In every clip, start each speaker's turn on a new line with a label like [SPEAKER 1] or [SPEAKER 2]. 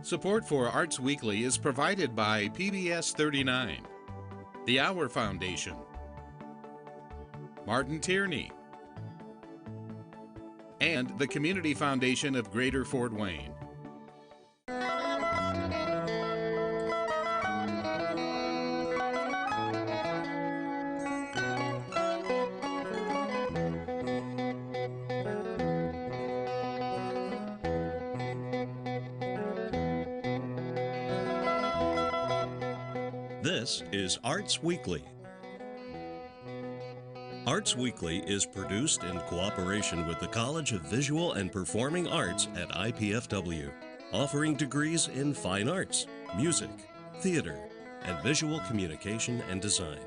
[SPEAKER 1] Support for Arts Weekly is provided by PBS 39, the Our Foundation, Martin Tierney, and the Community Foundation of Greater Fort Wayne.
[SPEAKER 2] This is Arts Weekly. Arts Weekly is produced in cooperation with the College of Visual and Performing Arts at IPFW, offering degrees in fine arts, music, theater, and visual communication and design.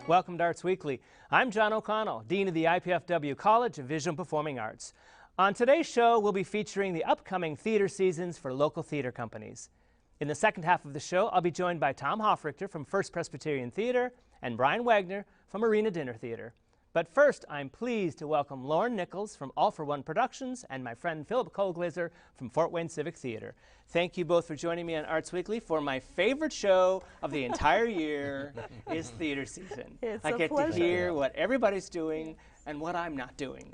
[SPEAKER 3] Welcome to Arts Weekly. I'm John O'Connell, Dean of the IPFW College of Visual and Performing Arts. On today's show, we'll be featuring the upcoming theater seasons for local theater companies. In the second half of the show, I'll be joined by Tom Hofrichter from First Presbyterian Theater and Brian Wagner from Arena Dinner Theater. But first, I'm pleased to welcome Lauren Nichols from All for One Productions and my friend Phillip Colglazier from Fort Wayne Civic Theater. Thank you both for joining me on Arts Weekly for my favorite show of the entire year is theater season. I get to hear what everybody's doing and what I'm not doing.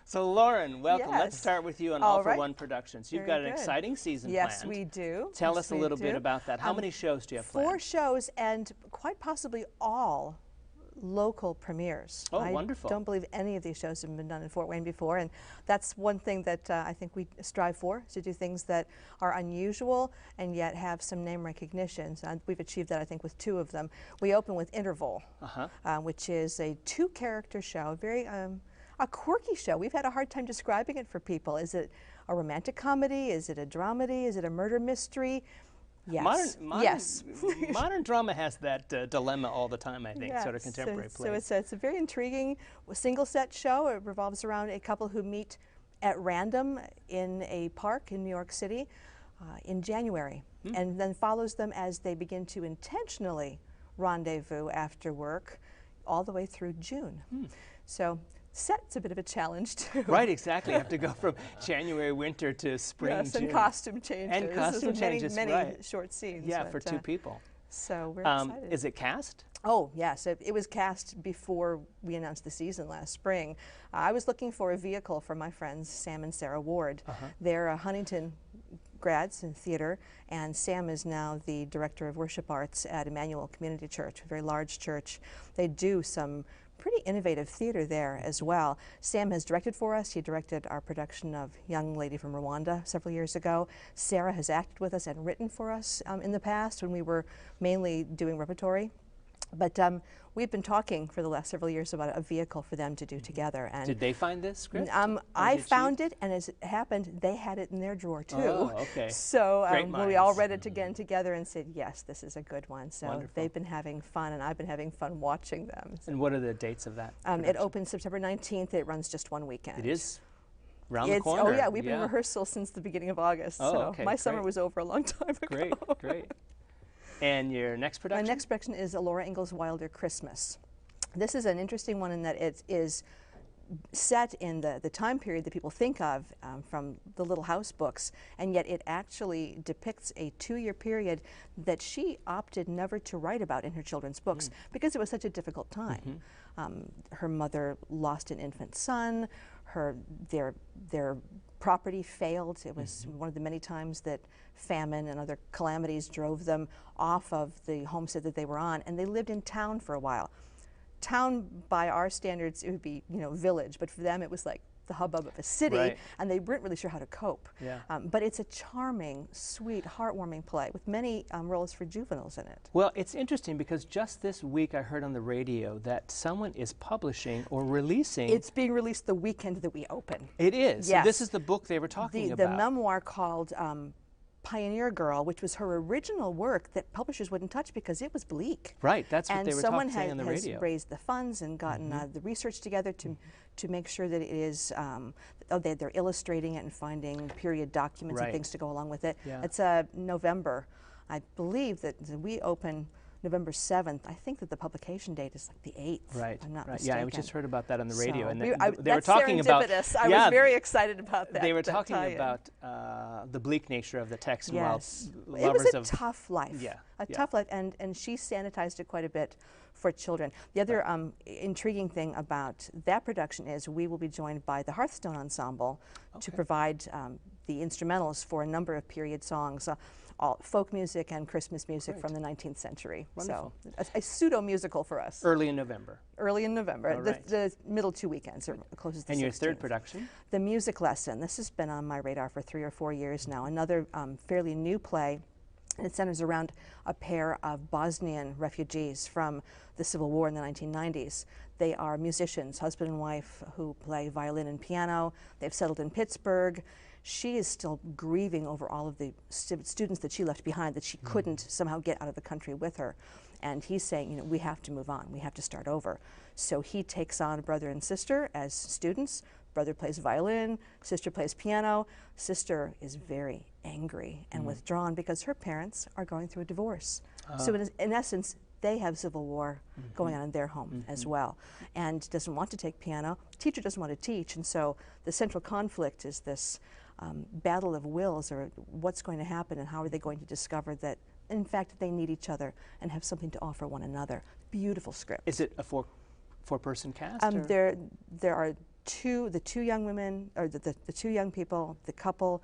[SPEAKER 3] So Lauren, welcome.
[SPEAKER 4] Yes.
[SPEAKER 3] Let's start with you on All for One Productions. You've got an exciting season planned.
[SPEAKER 4] Yes, we do.
[SPEAKER 3] Tell us a little bit about that. How many shows do you have planned?
[SPEAKER 4] 4 shows and quite possibly all local premieres.
[SPEAKER 3] Oh, wonderful.
[SPEAKER 4] I don't believe any of these shows have been done in Fort Wayne before, and that's one thing that I think we strive for, to do things that are unusual and yet have some name recognition. So we've achieved that, I think, with 2 of them. We open with Interval, which is a 2-character show, very a quirky show. We've had a hard time describing it for people. Is it a romantic comedy? Is it a dramedy? Is it a murder mystery? Yes. Yes.
[SPEAKER 3] Modern drama has that dilemma all the time, I think, sort of contemporary plays.
[SPEAKER 4] So it's a very intriguing single-set show. It revolves around a couple who meet at random in a park in New York City in January, and then follows them as they begin to intentionally rendezvous after work all the way through June. So set's a bit of a challenge too.
[SPEAKER 3] Right, exactly. You have to go from January, winter to spring,
[SPEAKER 4] yes,
[SPEAKER 3] June.
[SPEAKER 4] And costume changes.
[SPEAKER 3] And costume changes,
[SPEAKER 4] many short scenes.
[SPEAKER 3] Yeah, for 2 people.
[SPEAKER 4] So we're excited.
[SPEAKER 3] Is it cast?
[SPEAKER 4] Oh, yes. It was cast before we announced the season last spring. I was looking for a vehicle for my friends, Sam and Sarah Ward. They're Huntington grads in theater, and Sam is now the director of worship arts at Emmanuel Community Church, a very large church. They do some pretty innovative theater there as well. Sam has directed for us. He directed our production of Young Lady from Rwanda several years ago. Sarah has acted with us and written for us in the past when we were mainly doing repertory. But we've been talking for the last several years about a vehicle for them to do together. And
[SPEAKER 3] did they find this script?
[SPEAKER 4] I found it, and as it happened, they had it in their drawer too.
[SPEAKER 3] Oh, okay.
[SPEAKER 4] So we all read it again together and said, yes, this is a good one. So
[SPEAKER 3] wonderful.
[SPEAKER 4] They've been having fun, and I've been having fun watching them. So
[SPEAKER 3] and what are the dates of that?
[SPEAKER 4] It opens September 19th. It runs just 1 weekend.
[SPEAKER 3] It is around the corner.
[SPEAKER 4] Oh yeah, we've been in rehearsal since the beginning of August. So
[SPEAKER 3] okay,
[SPEAKER 4] my summer was over a long time ago.
[SPEAKER 3] Great, great. And your next production?
[SPEAKER 4] My next production is Laura Ingalls Wilder Christmas. This is an interesting one in that it is set in the time period that people think of from the Little House books, and yet it actually depicts a 2-year period that she opted never to write about in her children's books because it was such a difficult time. Her mother lost an infant son, their property failed. It was one of the many times that famine and other calamities drove them off of the homestead that they were on, and they lived in town for a while. Town, by our standards, it would be, village, but for them it was like the hubbub of a city, and they weren't really sure how to cope. But it's a charming, sweet, heartwarming play with many roles for juveniles in it.
[SPEAKER 3] Well, it's interesting because just this week I heard on the radio that someone is publishing or releasing.
[SPEAKER 4] It's being released the weekend that we open.
[SPEAKER 3] It is?
[SPEAKER 4] Yes.
[SPEAKER 3] So this is the book they were talking about.
[SPEAKER 4] The memoir called Pioneer Girl, which was her original work that publishers wouldn't touch because it was bleak.
[SPEAKER 3] Right, that's what they were saying on the radio.
[SPEAKER 4] And someone has raised the funds and gotten the research together to make sure that it is, they're illustrating it and finding period documents and things to go along with it. It's November. I believe that we open November 7th. I think that the publication date is like the 8th.
[SPEAKER 3] Right.
[SPEAKER 4] If I'm not
[SPEAKER 3] right.
[SPEAKER 4] mistaken.
[SPEAKER 3] Yeah, I just heard about that on the radio,
[SPEAKER 4] So
[SPEAKER 3] and
[SPEAKER 4] they
[SPEAKER 3] they were talking about.
[SPEAKER 4] serendipitous. I was very excited about that.
[SPEAKER 3] They were
[SPEAKER 4] that
[SPEAKER 3] talking
[SPEAKER 4] tie-in.
[SPEAKER 3] about the bleak nature of the text.
[SPEAKER 4] Yes,
[SPEAKER 3] While
[SPEAKER 4] it
[SPEAKER 3] lovers
[SPEAKER 4] was a
[SPEAKER 3] of
[SPEAKER 4] tough life.
[SPEAKER 3] Yeah,
[SPEAKER 4] a
[SPEAKER 3] yeah.
[SPEAKER 4] tough life, and she sanitized it quite a bit for children. The other intriguing thing about that production is we will be joined by the Hearthstone Ensemble to provide the instrumentals for a number of period songs. All folk music and Christmas music from the 19th century.
[SPEAKER 3] Wonderful.
[SPEAKER 4] So a pseudo-musical for us.
[SPEAKER 3] Early in November.
[SPEAKER 4] Early in November.
[SPEAKER 3] All right.
[SPEAKER 4] The middle 2 weekends, or closest to
[SPEAKER 3] And your
[SPEAKER 4] 16th.
[SPEAKER 3] third production?
[SPEAKER 4] The Music Lesson. This has been on my radar for 3 or 4 years now. Another fairly new play. And it centers around a pair of Bosnian refugees from the Civil War in the 1990s. They are musicians, husband and wife, who play violin and piano. They've settled in Pittsburgh. She is still grieving over all of the students that she left behind, that she couldn't somehow get out of the country with her. And he's saying, you know, we have to move on. We have to start over. So he takes on brother and sister as students. Brother plays violin, sister plays piano. Sister is very angry and withdrawn because her parents are going through a divorce. So in essence, they have civil war going on in their home as well, and doesn't want to take piano. Teacher doesn't want to teach, and so the central conflict is this battle of wills, or what's going to happen and how are they going to discover that in fact they need each other and have something to offer one another. Beautiful script.
[SPEAKER 3] Is it a four-person cast?
[SPEAKER 4] There are the two young women, or the two young people, the couple,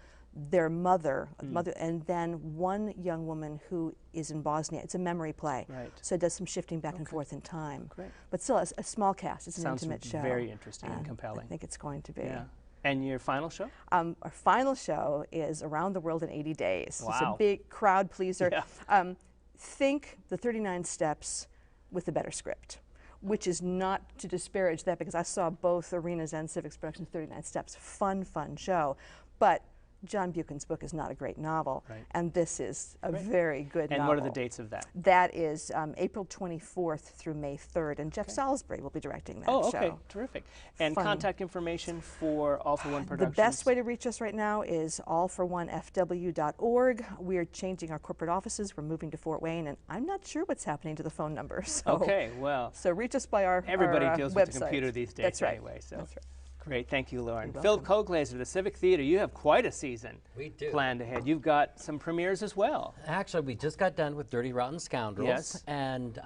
[SPEAKER 4] their mother, and then one young woman who is in Bosnia. It's a memory play,
[SPEAKER 3] Right.
[SPEAKER 4] so it does some shifting back and forth in time.
[SPEAKER 3] Great.
[SPEAKER 4] But still, a small cast. It's an
[SPEAKER 3] Sounds
[SPEAKER 4] intimate show.
[SPEAKER 3] very interesting and compelling.
[SPEAKER 4] I think it's going to be.
[SPEAKER 3] Yeah. And your final show?
[SPEAKER 4] Our final show is Around the World in 80 Days. It's a
[SPEAKER 3] Wow.
[SPEAKER 4] big crowd pleaser.
[SPEAKER 3] Yeah.
[SPEAKER 4] Think the 39 Steps with a better script, which is not to disparage that, because I saw both Arenas and Civic's productions, 39 Steps. Fun show. But John Buchan's book is not a great novel, and this is a very good novel.
[SPEAKER 3] And what are the dates of that?
[SPEAKER 4] That is April 24th through May 3rd, and Jeff Salisbury will be directing that show.
[SPEAKER 3] Oh, okay, terrific. And
[SPEAKER 4] Fun.
[SPEAKER 3] contact information for All for One
[SPEAKER 4] The
[SPEAKER 3] Productions?
[SPEAKER 4] best way to reach us right now is allfor1fw.org. We are changing our corporate offices. We're moving to Fort Wayne, and I'm not sure what's happening to the phone number. So,
[SPEAKER 3] Okay, well,
[SPEAKER 4] so reach us by our
[SPEAKER 3] everybody
[SPEAKER 4] our,
[SPEAKER 3] deals
[SPEAKER 4] website.
[SPEAKER 3] with the computer these days
[SPEAKER 4] That's right.
[SPEAKER 3] anyway. So.
[SPEAKER 4] That's right.
[SPEAKER 3] Great, thank you, Lauren.
[SPEAKER 4] You're
[SPEAKER 3] Phillip Colglazier, the Civic Theater, you have quite a season
[SPEAKER 5] We do.
[SPEAKER 3] planned ahead. You've got some premieres as well.
[SPEAKER 5] Actually, we just got done with Dirty Rotten Scoundrels,
[SPEAKER 3] Yes.
[SPEAKER 5] and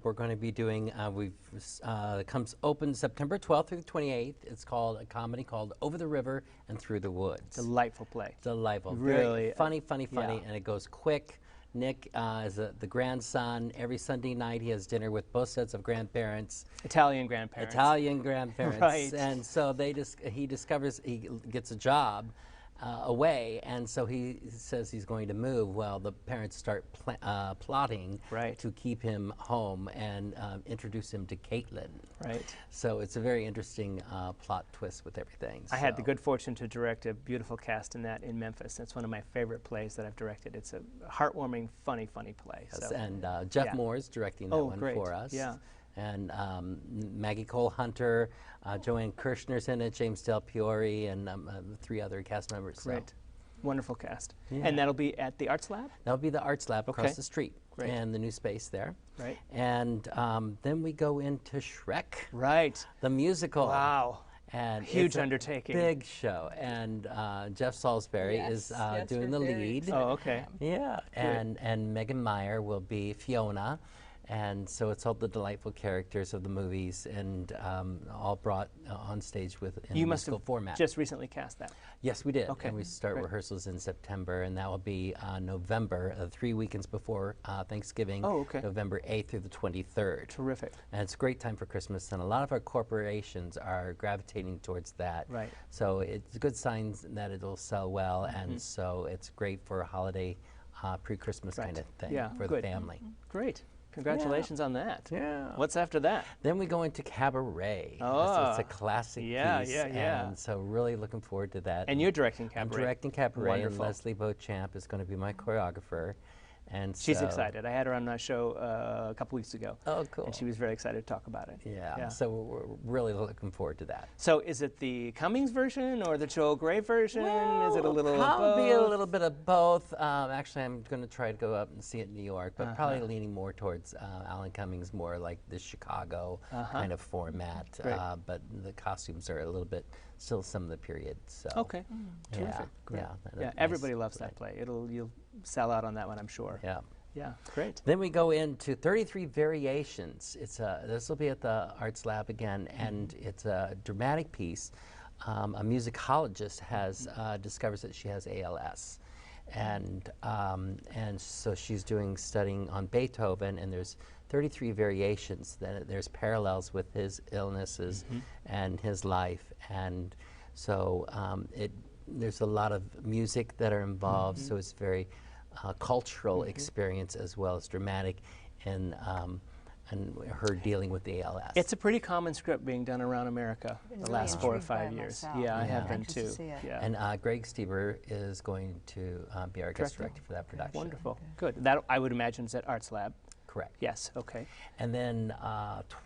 [SPEAKER 5] we're going to be doing. It comes open September 12th through the 28th. It's called a comedy called Over the River and Through the Woods.
[SPEAKER 3] Delightful play.
[SPEAKER 5] Delightful,
[SPEAKER 3] Really,
[SPEAKER 5] very funny,
[SPEAKER 3] yeah.
[SPEAKER 5] and it goes quick. Nick is the grandson. Every Sunday night he has dinner with both sets of grandparents.
[SPEAKER 3] Italian grandparents.
[SPEAKER 5] Italian grandparents.
[SPEAKER 3] Right.
[SPEAKER 5] And so he discovers he gets a job away, and so he says he's going to move. Well, the parents start plotting
[SPEAKER 3] Right.
[SPEAKER 5] to keep him home and introduce him to Caitlin.
[SPEAKER 3] Right.
[SPEAKER 5] So it's a very interesting plot twist with everything.
[SPEAKER 3] I had the
[SPEAKER 5] So-
[SPEAKER 3] good fortune to direct a beautiful cast in that in Memphis. It's one of my favorite plays that I've directed. It's a heartwarming, funny play.
[SPEAKER 5] Yes,
[SPEAKER 3] So.
[SPEAKER 5] and Jeff
[SPEAKER 3] yeah.
[SPEAKER 5] Moore is directing that
[SPEAKER 3] Oh,
[SPEAKER 5] one
[SPEAKER 3] great.
[SPEAKER 5] for us.
[SPEAKER 3] Yeah.
[SPEAKER 5] And Maggie Cole Hunter, Joanne Kirshner's in it, James Del Piore, and 3 other cast members. So
[SPEAKER 3] Great. Wonderful cast.
[SPEAKER 5] Yeah.
[SPEAKER 3] And that'll be at the Arts Lab?
[SPEAKER 5] that'll be the Arts Lab
[SPEAKER 3] Okay.
[SPEAKER 5] across the street,
[SPEAKER 3] Great.
[SPEAKER 5] and the new space there.
[SPEAKER 3] Right.
[SPEAKER 5] And then we go into Shrek,
[SPEAKER 3] Right.
[SPEAKER 5] the musical.
[SPEAKER 3] Huge
[SPEAKER 5] And it's a
[SPEAKER 3] undertaking.
[SPEAKER 5] big show, and Jeff Salisbury is doing the lead.
[SPEAKER 3] Oh, okay.
[SPEAKER 5] Yeah, and Megan Meyer will be Fiona, and so it's all the delightful characters of the movies, and all brought on stage in
[SPEAKER 3] You
[SPEAKER 5] a
[SPEAKER 3] must
[SPEAKER 5] musical
[SPEAKER 3] have
[SPEAKER 5] format.
[SPEAKER 3] just recently cast that.
[SPEAKER 5] Yes, we did.
[SPEAKER 3] Okay,
[SPEAKER 5] And we start
[SPEAKER 3] great.
[SPEAKER 5] rehearsals in September, and that will be November, 3 weekends before Thanksgiving.
[SPEAKER 3] Oh, okay.
[SPEAKER 5] November 8th through the 23rd.
[SPEAKER 3] Terrific.
[SPEAKER 5] And it's a great time for Christmas, and a lot of our corporations are gravitating towards that.
[SPEAKER 3] Right.
[SPEAKER 5] So it's a good sign that it'll sell well, and so it's great for a holiday pre-Christmas
[SPEAKER 3] Right.
[SPEAKER 5] kind of thing
[SPEAKER 3] Yeah,
[SPEAKER 5] for
[SPEAKER 3] good.
[SPEAKER 5] the family.
[SPEAKER 3] Great. Congratulations on that.
[SPEAKER 5] Yeah.
[SPEAKER 3] What's after that?
[SPEAKER 5] Then we go into Cabaret.
[SPEAKER 3] Oh,
[SPEAKER 5] It's a classic
[SPEAKER 3] yeah,
[SPEAKER 5] piece,
[SPEAKER 3] yeah.
[SPEAKER 5] and so really looking forward to that.
[SPEAKER 3] And you're directing
[SPEAKER 5] I'm
[SPEAKER 3] Cabaret.
[SPEAKER 5] directing Cabaret, and
[SPEAKER 3] Wonderful.
[SPEAKER 5] Leslie Beauchamp is going to be my choreographer. And
[SPEAKER 3] She's
[SPEAKER 5] so,
[SPEAKER 3] excited. I had her on my show a couple weeks ago.
[SPEAKER 5] Oh, cool.
[SPEAKER 3] And she was very excited to talk about it.
[SPEAKER 5] Yeah. So we're really looking forward to that.
[SPEAKER 3] So is it the Cummings version or the Joel Gray version?
[SPEAKER 5] Well,
[SPEAKER 3] is it a little
[SPEAKER 5] probably
[SPEAKER 3] of both?
[SPEAKER 5] a little bit of both. Actually, I'm going to try to go up and see it in New York, but probably leaning more towards Alan Cummings, more like the Chicago kind of format. But the costumes are a little bit still some of the period. So
[SPEAKER 3] Okay. Terrific. Great.
[SPEAKER 5] Yeah.
[SPEAKER 3] Everybody loves that play. You'll sell out on that one, I'm sure.
[SPEAKER 5] Yeah.
[SPEAKER 3] Yeah. Great.
[SPEAKER 5] Then we go into 33 Variations. This will be at the Arts Lab again, and it's a dramatic piece. A musicologist has discovers that she has ALS, and so she's studying on Beethoven, and there's 33 variations. There's parallels with his illnesses and his life, and so there's a lot of music that are involved. So it's very cultural experience as well as dramatic, and her dealing with the ALS.
[SPEAKER 3] It's a pretty common script being done around America the
[SPEAKER 4] really
[SPEAKER 3] last 4 or
[SPEAKER 4] intrigued by
[SPEAKER 3] 5
[SPEAKER 4] it
[SPEAKER 3] years.
[SPEAKER 4] myself.
[SPEAKER 3] Yeah, I have
[SPEAKER 4] I'm
[SPEAKER 3] been
[SPEAKER 4] anxious to
[SPEAKER 3] too.
[SPEAKER 4] see it.
[SPEAKER 3] Yeah.
[SPEAKER 5] And Greg Stieber is going to be our guest director for that production.
[SPEAKER 3] Wonderful. Good. That I would imagine is at Arts Lab.
[SPEAKER 5] Correct.
[SPEAKER 3] Yes. Okay.
[SPEAKER 5] And then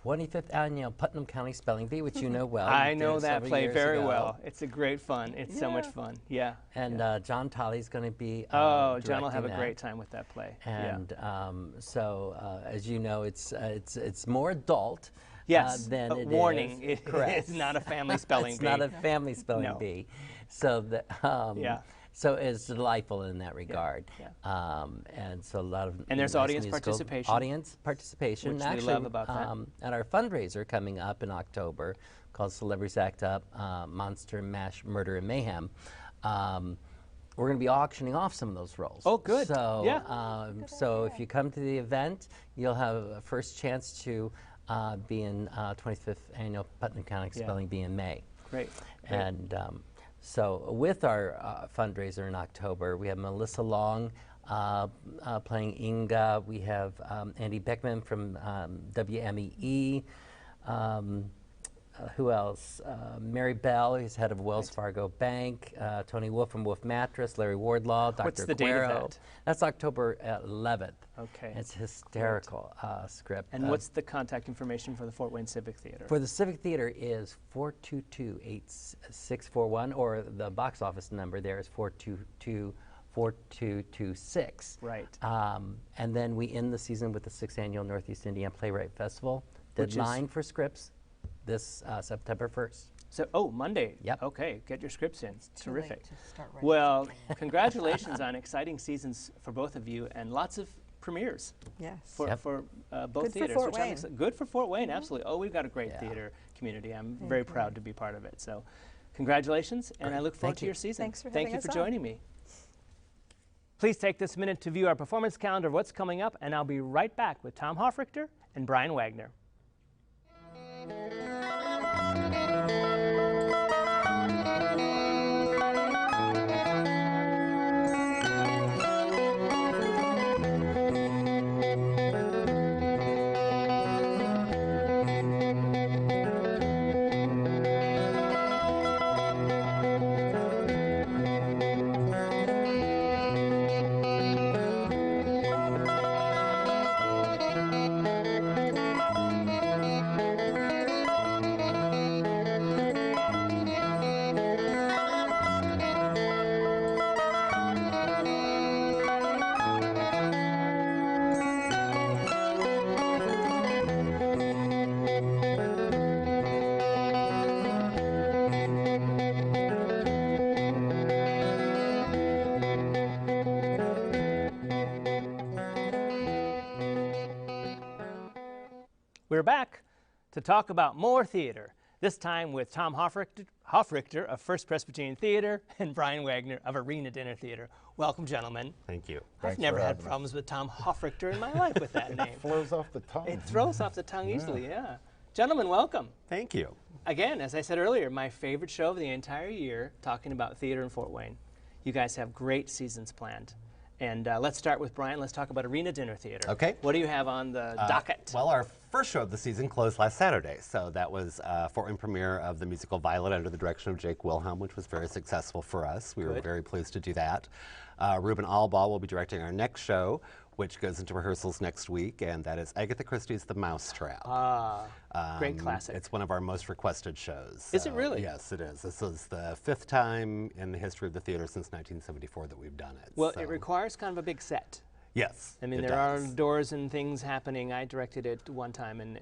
[SPEAKER 5] 25th Annual Putnam County Spelling Bee, which you know well.
[SPEAKER 3] I
[SPEAKER 5] You did
[SPEAKER 3] know
[SPEAKER 5] it
[SPEAKER 3] that
[SPEAKER 5] several
[SPEAKER 3] play
[SPEAKER 5] years
[SPEAKER 3] very
[SPEAKER 5] ago.
[SPEAKER 3] well. It's a great fun. It's so much fun. Yeah.
[SPEAKER 5] And John Tolley's going to be
[SPEAKER 3] Oh, John will have a
[SPEAKER 5] directing
[SPEAKER 3] great
[SPEAKER 5] that.
[SPEAKER 3] time with that play.
[SPEAKER 5] And so, as you know, it's more adult.
[SPEAKER 3] Yes.
[SPEAKER 5] Than it
[SPEAKER 3] warning.
[SPEAKER 5] is.
[SPEAKER 3] It's not a family spelling
[SPEAKER 5] It's
[SPEAKER 3] bee.
[SPEAKER 5] not a family spelling
[SPEAKER 3] No.
[SPEAKER 5] bee. So So it's delightful in that regard. And so a lot of
[SPEAKER 3] And there's
[SPEAKER 5] nice
[SPEAKER 3] audience
[SPEAKER 5] musical
[SPEAKER 3] participation.
[SPEAKER 5] Audience participation.
[SPEAKER 3] Which we
[SPEAKER 5] Actually,
[SPEAKER 3] love about that.
[SPEAKER 5] at our fundraiser coming up in October called Celebrities Act Up, Monster Mash, Murder, and Mayhem. We're going to be auctioning off some of those roles.
[SPEAKER 3] Oh, good.
[SPEAKER 5] So,
[SPEAKER 3] Yeah.
[SPEAKER 5] so if you come to the event, you'll have a first chance to be in 25th Annual Putnam County Spelling Bee in May.
[SPEAKER 3] Great.
[SPEAKER 5] And so with our fundraiser in October, we have Melissa Long playing Inga. We have Andy Beckman from WMEE. Who else? Mary Bell, who's head of Wells Fargo Bank. Tony Wolf from Wolf Mattress. Larry Wardlaw. Dr.
[SPEAKER 3] What's the date of
[SPEAKER 5] Guero.
[SPEAKER 3] that?
[SPEAKER 5] That's October 11th.
[SPEAKER 3] Okay.
[SPEAKER 5] It's hysterical script.
[SPEAKER 3] And what's the contact information for the Fort Wayne Civic Theater?
[SPEAKER 5] For the Civic Theater is 422-8641, or the box office number there is 422-4226.
[SPEAKER 3] Right.
[SPEAKER 5] And then we end the season with the 6th Annual Northeast Indiana Playwright Festival.
[SPEAKER 3] Which is-
[SPEAKER 5] Deadline for scripts this September 1st.
[SPEAKER 3] So, Monday.
[SPEAKER 5] Yep.
[SPEAKER 3] Okay, get your scripts in.
[SPEAKER 4] Too late
[SPEAKER 3] Terrific.
[SPEAKER 4] to start writing.
[SPEAKER 3] Well, congratulations on exciting seasons for both of you and lots of premieres
[SPEAKER 4] Yes.
[SPEAKER 3] for,
[SPEAKER 5] Yep.
[SPEAKER 3] for both
[SPEAKER 4] Good for
[SPEAKER 3] theaters.
[SPEAKER 4] Fort
[SPEAKER 3] which I'm
[SPEAKER 4] Wayne.
[SPEAKER 3] good for Fort Wayne, absolutely. Oh, we've got a great
[SPEAKER 5] Yeah.
[SPEAKER 3] theater community. I'm very proud to be part of it. So, congratulations, and I look forward
[SPEAKER 5] Thank
[SPEAKER 3] to
[SPEAKER 5] you.
[SPEAKER 3] your season.
[SPEAKER 4] Thanks for
[SPEAKER 3] Thank
[SPEAKER 4] having
[SPEAKER 3] you
[SPEAKER 4] us
[SPEAKER 3] for
[SPEAKER 4] on.
[SPEAKER 3] joining me. Please take this minute to view our performance calendar of what's coming up, and I'll be right back with Tom Hofrichter and Brian Wagner. We're back to talk about more theater, this time with Tom Hofrichter of First Presbyterian Theater and Brian Wagner of Arena Dinner Theater. Welcome, gentlemen.
[SPEAKER 6] Thank you.
[SPEAKER 3] I've never had problems with Tom Hofrichter in my life with that name.
[SPEAKER 6] Flows off the tongue.
[SPEAKER 3] It throws off the tongue easily, yeah. Gentlemen, welcome.
[SPEAKER 6] Thank you.
[SPEAKER 3] Again, as I said earlier, my favorite show of the entire year, talking about theater in Fort Wayne. You guys have great seasons planned. And let's start with Brian. Let's talk about Arena Dinner Theater.
[SPEAKER 6] Okay.
[SPEAKER 3] What do you have on the docket?
[SPEAKER 6] Well, our first show of the season closed last Saturday, so that was Fort Wayne premiere of the musical Violet under the direction of Jake Wilhelm, which was very successful for us. We were
[SPEAKER 3] Good.
[SPEAKER 6] very pleased to do that. Ruben Albaugh will be directing our next show, which goes into rehearsals next week, and that is Agatha Christie's The Mousetrap.
[SPEAKER 3] Great classic.
[SPEAKER 6] It's one of our most requested shows.
[SPEAKER 3] Is it really?
[SPEAKER 6] Yes, it is. This is the 5th time in the history of the theater since 1974 that we've done it.
[SPEAKER 3] Well,
[SPEAKER 6] so.
[SPEAKER 3] it requires kind of a big set.
[SPEAKER 6] Yes,
[SPEAKER 3] I mean,
[SPEAKER 6] it
[SPEAKER 3] there are
[SPEAKER 6] does.
[SPEAKER 3] doors and things happening. I directed it one time, and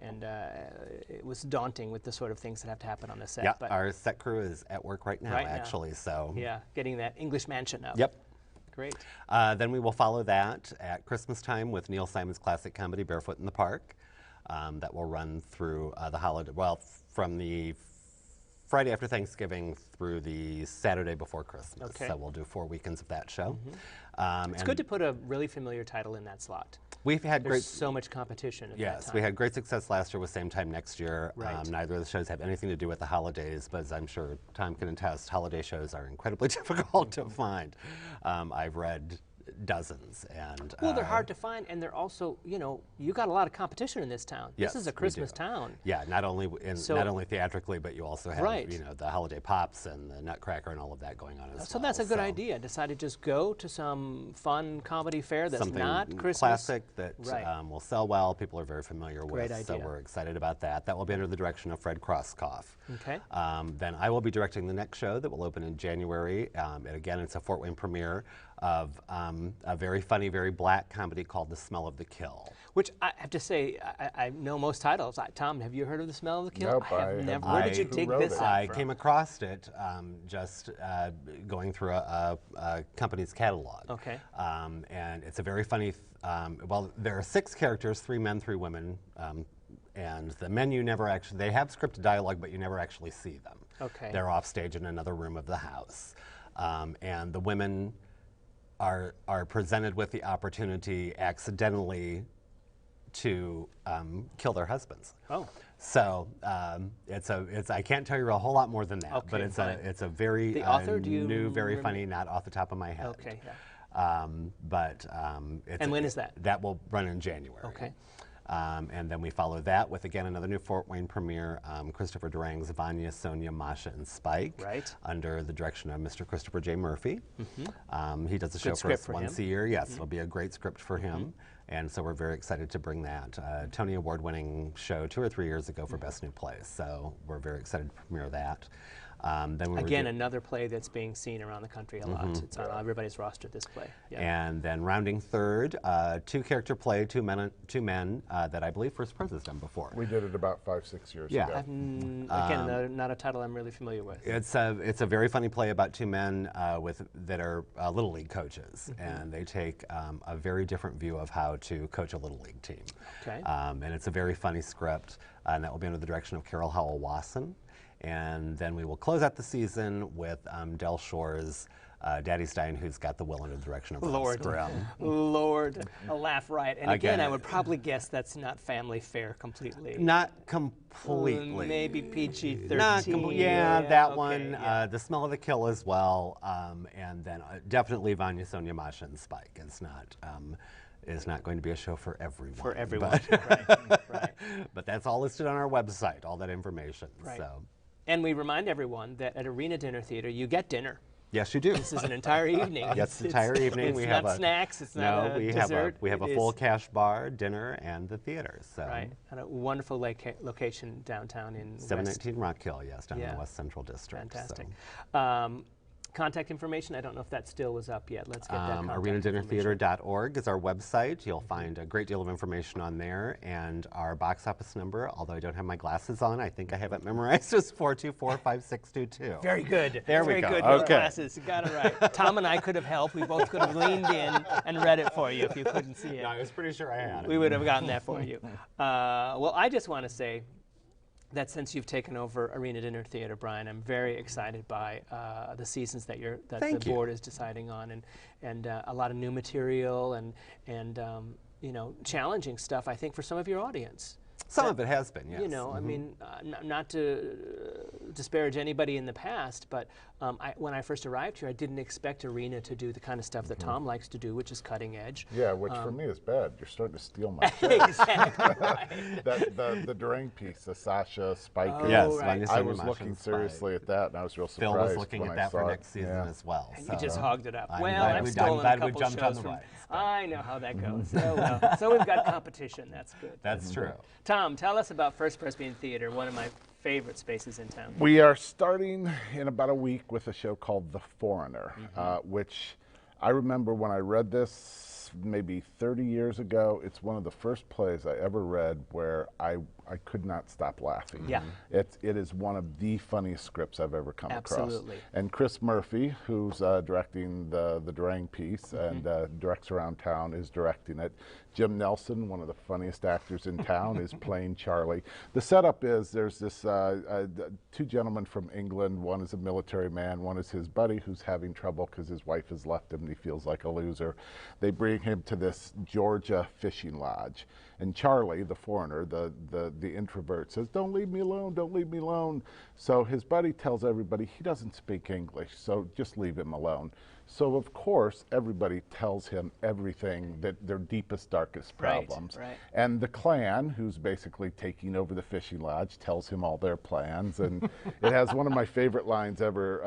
[SPEAKER 3] it was daunting with the sort of things that have to happen on the set.
[SPEAKER 6] Yeah,
[SPEAKER 3] but
[SPEAKER 6] our set crew is at work right now, actually. So
[SPEAKER 3] yeah, getting that English mansion up.
[SPEAKER 6] Yep.
[SPEAKER 3] Great.
[SPEAKER 6] Then we will follow that at Christmas time with Neil Simon's classic comedy, Barefoot in the Park. That will run through the holiday, well, from the Friday after Thanksgiving through the Saturday before Christmas.
[SPEAKER 3] Okay.
[SPEAKER 6] So we'll do 4 weekends of that show.
[SPEAKER 3] It's good to put a really familiar title in that slot.
[SPEAKER 6] We've had
[SPEAKER 3] There's
[SPEAKER 6] great,
[SPEAKER 3] so much competition at that
[SPEAKER 6] yes,
[SPEAKER 3] time.
[SPEAKER 6] we had great success last year with Same Time Next Year.
[SPEAKER 3] Right.
[SPEAKER 6] Neither of the shows have anything to do with the holidays, but as I'm sure Tom can attest, holiday shows are incredibly difficult to find. I've read dozens, and
[SPEAKER 3] Well, they're hard to find, and they're also, you know, you got a lot of competition in this town.
[SPEAKER 6] Yes,
[SPEAKER 3] this is a
[SPEAKER 6] we
[SPEAKER 3] Christmas
[SPEAKER 6] do.
[SPEAKER 3] town.
[SPEAKER 6] Yeah, not only not only theatrically, but you also have
[SPEAKER 3] Right.
[SPEAKER 6] you know, the holiday pops and the Nutcracker and all of that going on as well.
[SPEAKER 3] So that's a good idea. Decide to just go to some fun comedy fair that's
[SPEAKER 6] Something
[SPEAKER 3] not Christmas.
[SPEAKER 6] classic that
[SPEAKER 3] Right.
[SPEAKER 6] will sell well. People are very familiar
[SPEAKER 3] Great
[SPEAKER 6] with. So
[SPEAKER 3] idea.
[SPEAKER 6] we're excited about that. That will be under the direction of Fred Crosskoff.
[SPEAKER 3] Okay.
[SPEAKER 6] Then I will be directing the next show that will open in January. And again, it's a Fort Wayne premiere of a very funny, very black comedy called The Smell of the Kill.
[SPEAKER 3] Which I have to say, I know most titles. Tom, have you heard of The Smell of the Kill?
[SPEAKER 7] Nope,
[SPEAKER 3] I have
[SPEAKER 7] I
[SPEAKER 3] never.
[SPEAKER 7] haven't.
[SPEAKER 3] Where did you
[SPEAKER 7] Who
[SPEAKER 3] dig
[SPEAKER 7] wrote
[SPEAKER 3] this
[SPEAKER 7] it?
[SPEAKER 3] up
[SPEAKER 6] I
[SPEAKER 3] from?
[SPEAKER 6] came across it just going through a company's catalog.
[SPEAKER 3] Okay.
[SPEAKER 6] And it's a very funny, well, there are 6 characters, 3 men, 3 women. And the men you never actually, they have scripted dialogue, but you never actually see them.
[SPEAKER 3] Okay.
[SPEAKER 6] They're off stage in another room of the house. And the women are presented with the opportunity accidentally to kill their husbands.
[SPEAKER 3] Oh.
[SPEAKER 6] So I can't tell you a whole lot more than that,
[SPEAKER 3] Okay,
[SPEAKER 6] but it's
[SPEAKER 3] fine.
[SPEAKER 6] a very
[SPEAKER 3] The author, do you
[SPEAKER 6] new, very
[SPEAKER 3] remember?
[SPEAKER 6] funny, not off the top of my head.
[SPEAKER 3] Okay. Yeah.
[SPEAKER 6] And
[SPEAKER 3] when is that?
[SPEAKER 6] That will run in January.
[SPEAKER 3] Okay.
[SPEAKER 6] And then we follow that with, again, another new Fort Wayne premiere, Christopher Durang's Vanya, Sonia, Masha, and Spike,
[SPEAKER 3] Right.
[SPEAKER 6] under the direction of Mr. Christopher J. Murphy. He does a show for
[SPEAKER 3] script
[SPEAKER 6] us
[SPEAKER 3] for
[SPEAKER 6] once
[SPEAKER 3] him.
[SPEAKER 6] a year. Yes, it'll be a great script for him. And so we're very excited to bring that. Tony Award-winning show 2 or 3 years ago for Best New Play. So we're very excited to premiere that. Then we
[SPEAKER 3] Again, another play that's being seen around the country a lot. It's on everybody's roster, this play. Yeah.
[SPEAKER 6] And then rounding third, 2-character play, two men that I believe First Press has done before.
[SPEAKER 7] We did it about 5-6 years
[SPEAKER 6] Yeah.
[SPEAKER 7] ago.
[SPEAKER 3] Again, not a title I'm really familiar with.
[SPEAKER 6] It's a very funny play about 2 men that are Little League coaches, and they take a very different view of how to coach a Little League team.
[SPEAKER 3] Okay.
[SPEAKER 6] And it's a very funny script, and that will be under the direction of Carol Howell-Wasson. And then we will close out the season with Del Shore's Daddy Stein, who's got the will under the direction of
[SPEAKER 3] Lord,
[SPEAKER 6] Ross Grimm.
[SPEAKER 3] Lord, a laugh riot. And again,
[SPEAKER 6] Again,
[SPEAKER 3] I would probably guess that's not family fare completely.
[SPEAKER 6] Not completely.
[SPEAKER 3] Maybe PG-13.
[SPEAKER 6] Not yeah, that
[SPEAKER 3] okay,
[SPEAKER 6] one.
[SPEAKER 3] yeah.
[SPEAKER 6] The Smell of the Kill as well, and then definitely Vanya, Sonia, Masha, and Spike is not going to be a show for everyone.
[SPEAKER 3] For everyone,
[SPEAKER 6] but,
[SPEAKER 3] right.
[SPEAKER 6] but that's all listed on our website, all that information.
[SPEAKER 3] Right.
[SPEAKER 6] So
[SPEAKER 3] And we remind everyone that at Arena Dinner Theater, you get dinner.
[SPEAKER 6] yes, you do.
[SPEAKER 3] This is an entire evening.
[SPEAKER 6] Yes, entire evening.
[SPEAKER 3] It's
[SPEAKER 6] we
[SPEAKER 3] not
[SPEAKER 6] have
[SPEAKER 3] snacks. It's
[SPEAKER 6] no,
[SPEAKER 3] not a
[SPEAKER 6] we
[SPEAKER 3] dessert.
[SPEAKER 6] have a
[SPEAKER 3] It
[SPEAKER 6] full
[SPEAKER 3] is-
[SPEAKER 6] cash bar, dinner, and the theater. So
[SPEAKER 3] Right, at a wonderful location downtown in West.
[SPEAKER 6] 719 Rock Hill, yes, down in
[SPEAKER 3] Yeah.
[SPEAKER 6] the West Central District.
[SPEAKER 3] Fantastic.
[SPEAKER 6] So.
[SPEAKER 3] Contact information, I don't know if that still was up yet. Let's get that contact
[SPEAKER 6] arenadinnertheater.org is our website. You'll find a great deal of information on there, and our box office number, although I don't have my glasses on, I think I have it memorized, is 424-5622.
[SPEAKER 3] Very good.
[SPEAKER 6] There we
[SPEAKER 3] Very
[SPEAKER 6] go.
[SPEAKER 3] good.
[SPEAKER 7] Okay.
[SPEAKER 3] Your glasses. You got it right. Tom and I could have helped. We both could have leaned in and read it for you if you couldn't see it.
[SPEAKER 6] No, I was pretty sure I had it.
[SPEAKER 3] We would have gotten that for you. Well, I just want to say that since you've taken over Arena Dinner Theater, Brian, I'm very excited by the seasons that
[SPEAKER 6] Thank
[SPEAKER 3] the
[SPEAKER 6] you.
[SPEAKER 3] board is deciding on, and a lot of new material and you know, challenging stuff, I think, for some of your audience.
[SPEAKER 6] Some of it has been, yes.
[SPEAKER 3] You know, I mean, not to disparage anybody in the past, but when I first arrived here, I didn't expect Arena to do the kind of stuff that Tom likes to do, which is cutting edge.
[SPEAKER 7] Yeah, which for me is bad. You're starting to steal my show.
[SPEAKER 3] Exactly. Right.
[SPEAKER 7] The Durang piece, the Sasha Spike.
[SPEAKER 3] Oh,
[SPEAKER 6] Yes,
[SPEAKER 3] right.
[SPEAKER 7] I was looking seriously at that, and I was real surprised.
[SPEAKER 6] Phil was looking
[SPEAKER 7] when
[SPEAKER 6] at
[SPEAKER 7] I
[SPEAKER 6] that for
[SPEAKER 7] saw
[SPEAKER 6] next
[SPEAKER 7] it.
[SPEAKER 6] season
[SPEAKER 7] Yeah.
[SPEAKER 6] as well.
[SPEAKER 3] And
[SPEAKER 6] so
[SPEAKER 3] you just hogged it up.
[SPEAKER 6] I'm
[SPEAKER 3] Well,
[SPEAKER 6] glad
[SPEAKER 3] I've
[SPEAKER 6] we-
[SPEAKER 3] stolen
[SPEAKER 6] I'm glad
[SPEAKER 3] a
[SPEAKER 6] we
[SPEAKER 3] couple
[SPEAKER 6] jumped on
[SPEAKER 3] shows
[SPEAKER 6] the
[SPEAKER 3] from.
[SPEAKER 6] rise.
[SPEAKER 3] I know how that goes. Oh, well. So we've got competition. That's good.
[SPEAKER 6] That's true.
[SPEAKER 3] Tom, tell us about First Presbyterian Theater, one of my favorite spaces in town.
[SPEAKER 7] We are starting in about a week with a show called The Foreigner, which I remember when I read this maybe 30 years ago. It's one of the first plays I ever read where I could not stop laughing.
[SPEAKER 3] Yeah.
[SPEAKER 7] It is one of the funniest scripts I've ever come across.
[SPEAKER 3] Absolutely.
[SPEAKER 7] And Chris Murphy, who's directing the Durang piece and directs around town, is directing it. Jim Nelson, one of the funniest actors in town, is playing Charlie. The setup is there's this two gentlemen from England. One is a military man, one is his buddy who's having trouble because his wife has left him and he feels like a loser. They bring him to this Georgia fishing lodge. And Charlie, the foreigner, the introvert, says, "Don't leave me alone, don't leave me alone." So his buddy tells everybody he doesn't speak English, so just leave him alone. So of course, everybody tells him everything, that their deepest, darkest problems.
[SPEAKER 3] Right.
[SPEAKER 7] And the clan, who's basically taking over the fishing lodge, tells him all their plans. And it has one of my favorite lines ever.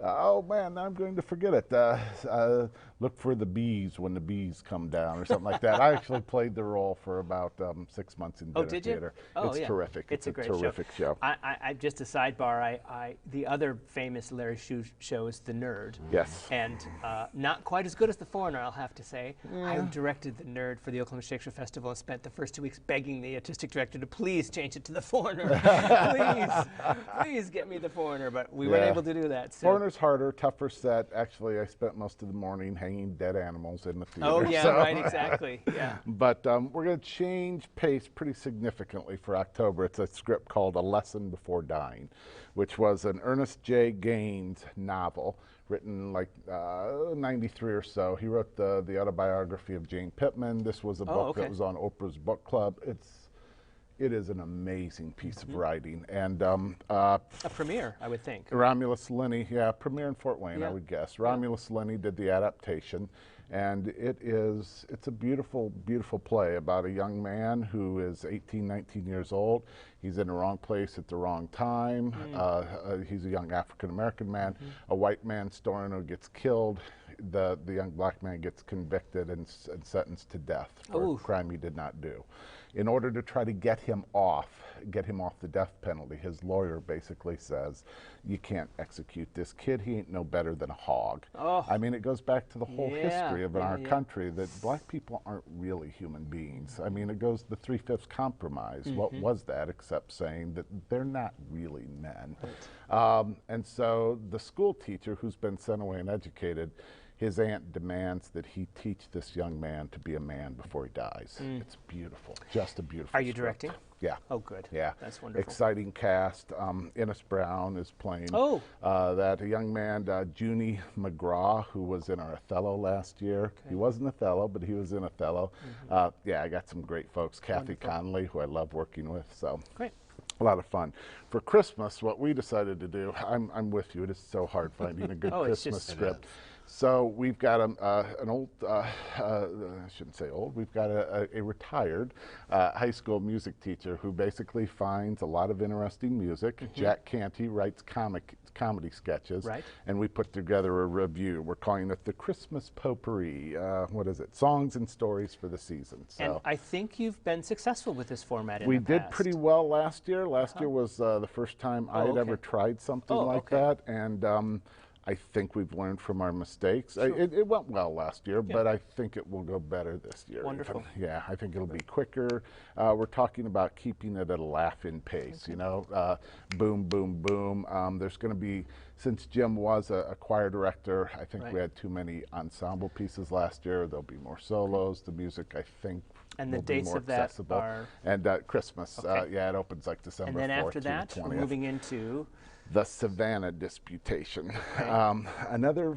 [SPEAKER 7] Oh man, I'm going to forget it. Look for the bees when the bees come down, or something like that. I actually played the role for about 6 months in dinner
[SPEAKER 3] did you?
[SPEAKER 7] theater.
[SPEAKER 3] Oh,
[SPEAKER 7] It's
[SPEAKER 3] yeah.
[SPEAKER 7] terrific.
[SPEAKER 3] It's a great
[SPEAKER 7] terrific show.
[SPEAKER 3] I just a sidebar. The other famous Larry Shue show is The Nerd.
[SPEAKER 7] Yes.
[SPEAKER 3] And not quite as good as The Foreigner, I'll have to say. I directed The Nerd for the Oklahoma Shakespeare Festival and spent the first 2 weeks begging the artistic director to please change it to The Foreigner. please get me The Foreigner. But we weren't able to do that. So.
[SPEAKER 7] Foreigner's harder, tougher set. Actually, I spent most of the morning hanging dead animals in the theater.
[SPEAKER 3] Oh, yeah,
[SPEAKER 7] so.
[SPEAKER 3] right, exactly. Yeah.
[SPEAKER 7] But we're going to change pace pretty significantly for October. It's a script called A Lesson Before Dying, which was an Ernest J. Gaines novel written like 93 or so. He wrote the autobiography of Jane Pittman. This was a book that was on Oprah's book club. It is an amazing piece of writing. And
[SPEAKER 3] A premiere, I would think.
[SPEAKER 7] Romulus Linney, premiere in Fort Wayne, I would guess. Romulus Linney did the adaptation, and it's a beautiful, beautiful play about a young man who is 18, 19 years old. He's in the wrong place at the wrong time. He's a young African-American man. A white man store owner gets killed. The young black man gets convicted and sentenced to death for a crime he did not do. In order to try to get him off the death penalty, his lawyer basically says, "You can't execute this kid. He ain't no better than a hog." I mean, it goes back to the whole history of our country that black people aren't really human beings. I mean, it goes the 3/5 compromise. What was that except saying that they're not really men? And so the school teacher who's been sent away and educated, his aunt demands that he teach this young man to be a man before he dies. It's beautiful, just a beautiful
[SPEAKER 3] Are you
[SPEAKER 7] script.
[SPEAKER 3] directing?
[SPEAKER 7] Yeah.
[SPEAKER 3] Oh, good.
[SPEAKER 7] Yeah.
[SPEAKER 3] That's wonderful.
[SPEAKER 7] Exciting cast. Innes Brown is playing that young man, Junie McGraw, who was in our Othello last year. He wasn't Othello, but he was in Othello. I got some great folks. Kathy Conley, who I love working with. So.
[SPEAKER 3] Great.
[SPEAKER 7] A lot of fun. For Christmas, what we decided to do, I'm with you, it is so hard finding a good Christmas script. So we've got an old, I shouldn't say old, we've got a retired high school music teacher who basically finds a lot of interesting music. Jack Canty writes comedy sketches, and we put together a review. We're calling it the Christmas Potpourri. What is it? Songs and Stories for the Season. So
[SPEAKER 3] And I think you've been successful with this format in
[SPEAKER 7] we
[SPEAKER 3] the
[SPEAKER 7] did
[SPEAKER 3] past.
[SPEAKER 7] pretty well last year. Last year was the first time I had ever tried something like that, and I think we've learned from our mistakes. It went well last year, but I think it will go better this year.
[SPEAKER 3] Wonderful.
[SPEAKER 7] Yeah, I think it'll be quicker. We're talking about keeping it at a laugh-in pace, you know, boom, boom, boom. There's going to be, since Jim was a choir director, I think we had too many ensemble pieces last year. There'll be more solos. The music, I think,
[SPEAKER 3] and the
[SPEAKER 7] will be
[SPEAKER 3] dates
[SPEAKER 7] more
[SPEAKER 3] of that
[SPEAKER 7] accessible.
[SPEAKER 3] are?
[SPEAKER 7] And Christmas, it opens like December 4th
[SPEAKER 3] And then after
[SPEAKER 7] to
[SPEAKER 3] that,
[SPEAKER 7] the
[SPEAKER 3] we're
[SPEAKER 7] 20th.
[SPEAKER 3] moving into?
[SPEAKER 7] The Savannah Disputation. Another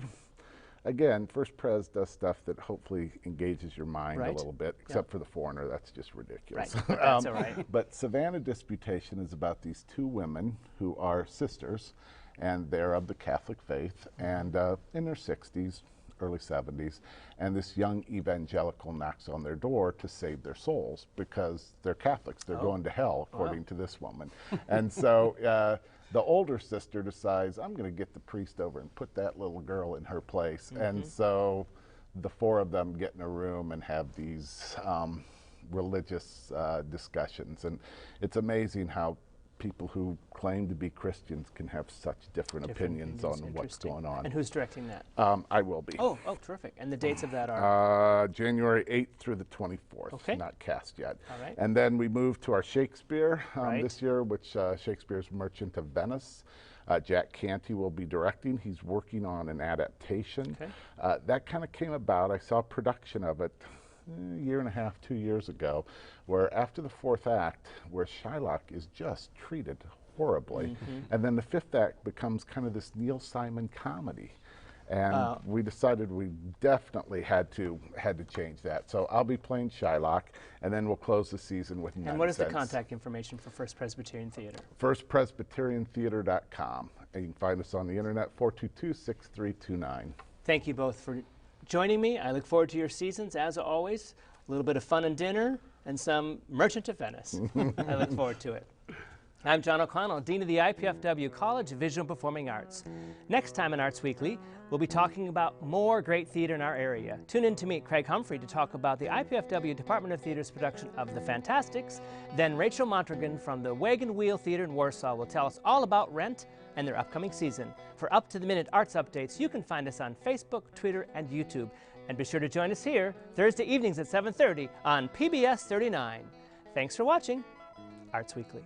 [SPEAKER 7] again, First Pres does stuff that hopefully engages your mind
[SPEAKER 3] Right.
[SPEAKER 7] a little bit, except for the foreigner. That's just ridiculous.
[SPEAKER 3] Right. That's all right.
[SPEAKER 7] But Savannah Disputation is about these two women who are sisters, and they're of the Catholic faith, and in their 60s, early 70s, and this young evangelical knocks on their door to save their souls because they're Catholics. They're going to hell, according to this woman. And so the older sister decides, I'm going to get the priest over and put that little girl in her place. And so the four of them get in a room and have these religious discussions. And it's amazing how people who claim to be Christians can have such different opinions on what's going on.
[SPEAKER 3] And who's directing that?
[SPEAKER 7] I will be.
[SPEAKER 3] Oh, terrific. And the dates of that are?
[SPEAKER 7] January 8th through the 24th.
[SPEAKER 3] Okay.
[SPEAKER 7] Not cast yet.
[SPEAKER 3] All right.
[SPEAKER 7] And then we moved to our Shakespeare
[SPEAKER 3] Right.
[SPEAKER 7] this year, which Shakespeare's Merchant of Venice. Jack Canty will be directing. He's working on an adaptation.
[SPEAKER 3] Okay.
[SPEAKER 7] That kind of came about. I saw production of it a year and a half, 2 years ago, where after the fourth act, where Shylock is just treated horribly, and then the fifth act becomes kind of this Neil Simon comedy. And we decided we definitely had to change that. So I'll be playing Shylock, and then we'll close the season with Nonsense.
[SPEAKER 3] And what is the contact information for First Presbyterian Theater?
[SPEAKER 7] FirstPresbyterianTheater.com. And you can find us on the internet, 422-6329.
[SPEAKER 3] Thank you both for joining me. I look forward to your seasons, as always. A little bit of fun and dinner and some Merchant of Venice. I look forward to it. I'm John O'Connell, Dean of the IPFW College of Visual and Performing Arts. Next time on Arts Weekly, we'll be talking about more great theater in our area. Tune in to meet Craig Humphrey to talk about the IPFW Department of Theater's production of The Fantastics. Then Rachel Montragan from the Wagon Wheel Theater in Warsaw will tell us all about Rent and their upcoming season. For up-to-the-minute arts updates, you can find us on Facebook, Twitter, and YouTube. And be sure to join us here Thursday evenings at 7:30 on PBS 39. Thanks for watching Arts Weekly.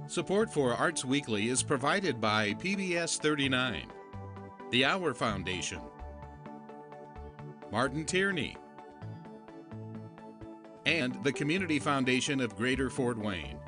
[SPEAKER 1] Support for Arts Weekly is provided by PBS 39, the Hour Foundation, Martin Tierney, and the Community Foundation of Greater Fort Wayne.